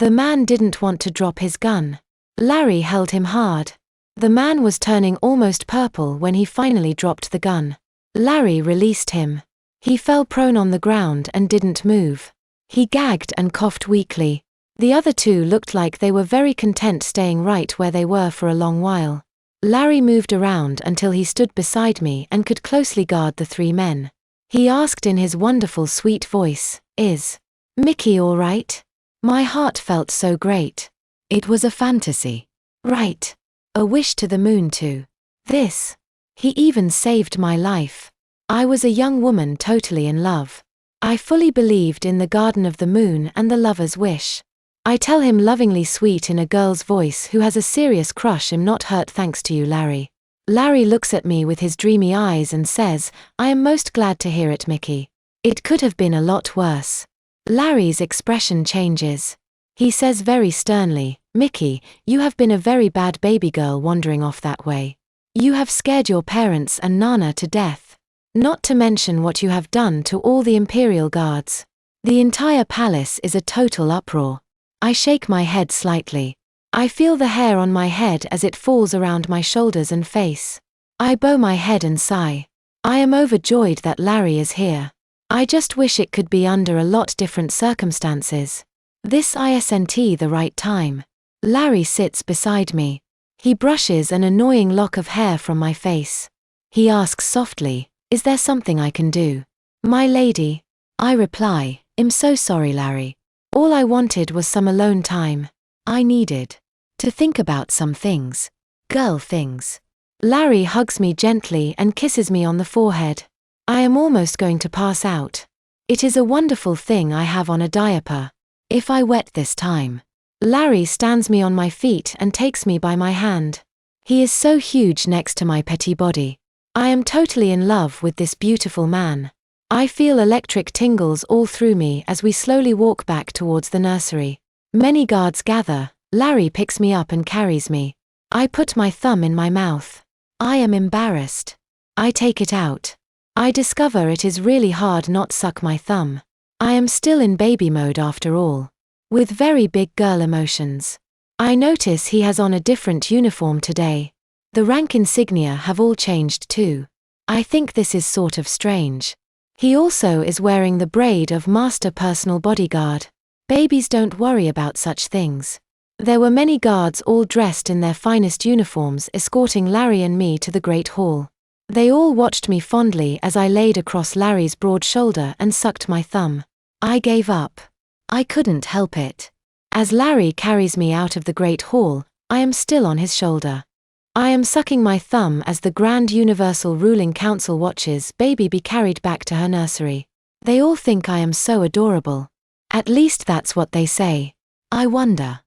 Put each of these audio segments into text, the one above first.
The man didn't want to drop his gun. Larry held him hard. The man was turning almost purple when he finally dropped the gun. Larry released him. He fell prone on the ground and didn't move. He gagged and coughed weakly. The other two looked like they were very content staying right where they were for a long while. Larry moved around until he stood beside me and could closely guard the three men. He asked in his wonderful sweet voice, "Is Miki all right?" My heart felt so great. It was a fantasy. Right. A wish to the moon too. This. He even saved my life. I was a young woman totally in love. I fully believed in the garden of the moon and the lover's wish. I tell him lovingly sweet in a girl's voice who has a serious crush. "I'm not hurt thanks to you, Larry." Larry looks at me with his dreamy eyes and says, "I am most glad to hear it, Miki. It could have been a lot worse." Larry's expression changes. He says very sternly, "Miki, you have been a very bad baby girl wandering off that way. You have scared your parents and Nana to death. Not to mention what you have done to all the Imperial guards. The entire palace is a total uproar." I shake my head slightly. I feel the hair on my head as it falls around my shoulders and face. I bow my head and sigh. I am overjoyed that Larry is here. I just wish it could be under a lot different circumstances. This isn't the right time. Larry sits beside me. He brushes an annoying lock of hair from my face. He asks softly, "Is there something I can do?" "My lady." I reply, "I'm so sorry, Larry. All I wanted was some alone time. I needed to think about some things. Girl things." Larry hugs me gently and kisses me on the forehead. I am almost going to pass out. It is a wonderful thing I have on a diaper. If I wet this time. Larry stands me on my feet and takes me by my hand. He is so huge next to my petty body. I am totally in love with this beautiful man. I feel electric tingles all through me as we slowly walk back towards the nursery. Many guards gather. Larry picks me up and carries me. I put my thumb in my mouth. I am embarrassed. I take it out. I discover it is really hard not suck my thumb. I am still in baby mode after all. With very big girl emotions. I notice he has on a different uniform today. The rank insignia have all changed too. I think this is sort of strange. He also is wearing the braid of Master Personal Bodyguard. Babies don't worry about such things. There were many guards all dressed in their finest uniforms escorting Larry and me to the Great Hall. They all watched me fondly as I laid across Larry's broad shoulder and sucked my thumb. I gave up. I couldn't help it. As Larry carries me out of the Great Hall, I am still on his shoulder. I am sucking my thumb as the Grand Universal Ruling Council watches baby be carried back to her nursery. They all think I am so adorable. At least that's what they say. I wonder.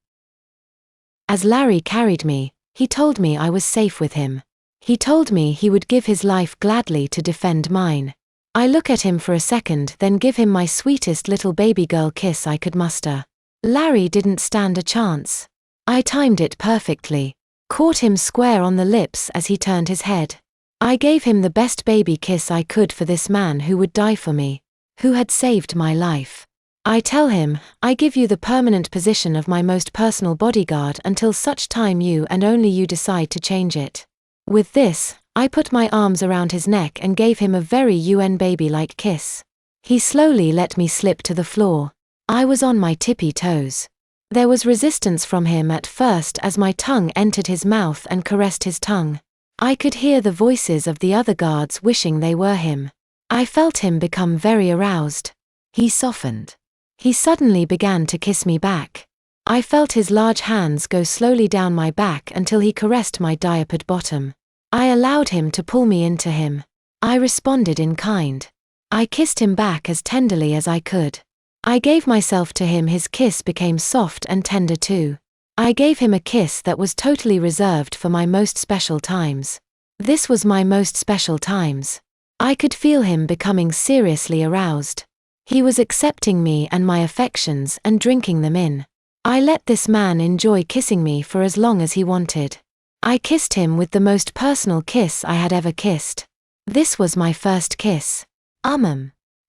As Larry carried me, he told me I was safe with him. He told me he would give his life gladly to defend mine. I look at him for a second, then give him my sweetest little baby girl kiss I could muster. Larry didn't stand a chance. I timed it perfectly. Caught him square on the lips as he turned his head. I gave him the best baby kiss I could for this man who would die for me, who had saved my life. I tell him, I give you the permanent position of my most personal bodyguard until such time you and only you decide to change it. With this, I put my arms around his neck and gave him a very UN baby-like kiss. He slowly let me slip to the floor. I was on my tippy toes. There was resistance from him at first as my tongue entered his mouth and caressed his tongue. I could hear the voices of the other guards wishing they were him. I felt him become very aroused. He softened. He suddenly began to kiss me back. I felt his large hands go slowly down my back until he caressed my diapered bottom. I allowed him to pull me into him. I responded in kind. I kissed him back as tenderly as I could. I gave myself to him. His kiss became soft and tender too. I gave him a kiss that was totally reserved for my most special times. This was my most special times. I could feel him becoming seriously aroused. He was accepting me and my affections and drinking them in. I let this man enjoy kissing me for as long as he wanted. I kissed him with the most personal kiss I had ever kissed. This was my first kiss.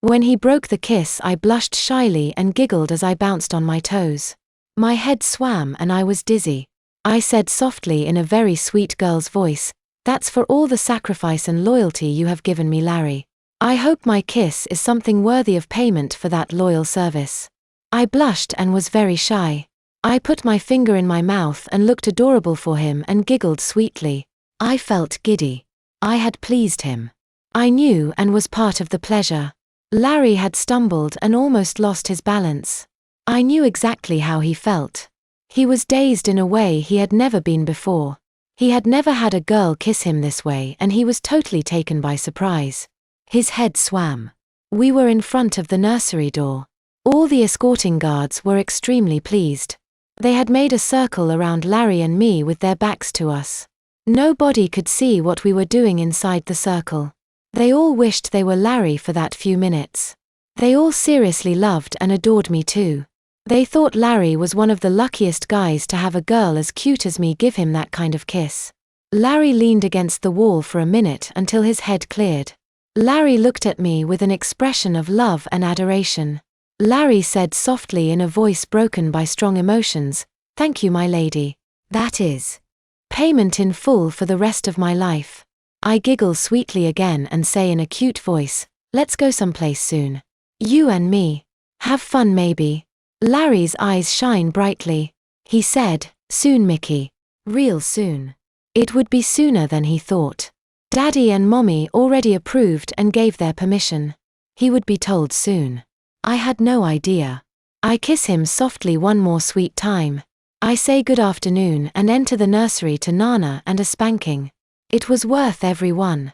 When he broke the kiss, I blushed shyly and giggled as I bounced on my toes. My head swam and I was dizzy. I said softly in a very sweet girl's voice, "That's for all the sacrifice and loyalty you have given me, Larry. I hope my kiss is something worthy of payment for that loyal service." I blushed and was very shy. I put my finger in my mouth and looked adorable for him and giggled sweetly. I felt giddy. I had pleased him. I knew and was part of the pleasure. Larry had stumbled and almost lost his balance. I knew exactly how he felt. He was dazed in a way he had never been before. He had never had a girl kiss him this way and he was totally taken by surprise. His head swam. We were in front of the nursery door. All the escorting guards were extremely pleased. They had made a circle around Larry and me with their backs to us. Nobody could see what we were doing inside the circle. They all wished they were Larry for that few minutes. They all seriously loved and adored me too. They thought Larry was one of the luckiest guys to have a girl as cute as me give him that kind of kiss. Larry leaned against the wall for a minute until his head cleared. Larry looked at me with an expression of love and adoration. Larry said softly in a voice broken by strong emotions, "Thank you, my lady. That is payment in full for the rest of my life." I giggle sweetly again and say in a cute voice, "Let's go someplace soon. You and me. Have fun maybe." Larry's eyes shine brightly. He said, "Soon, Miki. Real soon." It would be sooner than he thought. Daddy and Mommy already approved and gave their permission. He would be told soon. I had no idea. I kiss him softly one more sweet time. I say good afternoon and enter the nursery to Nana and a spanking. It was worth every one.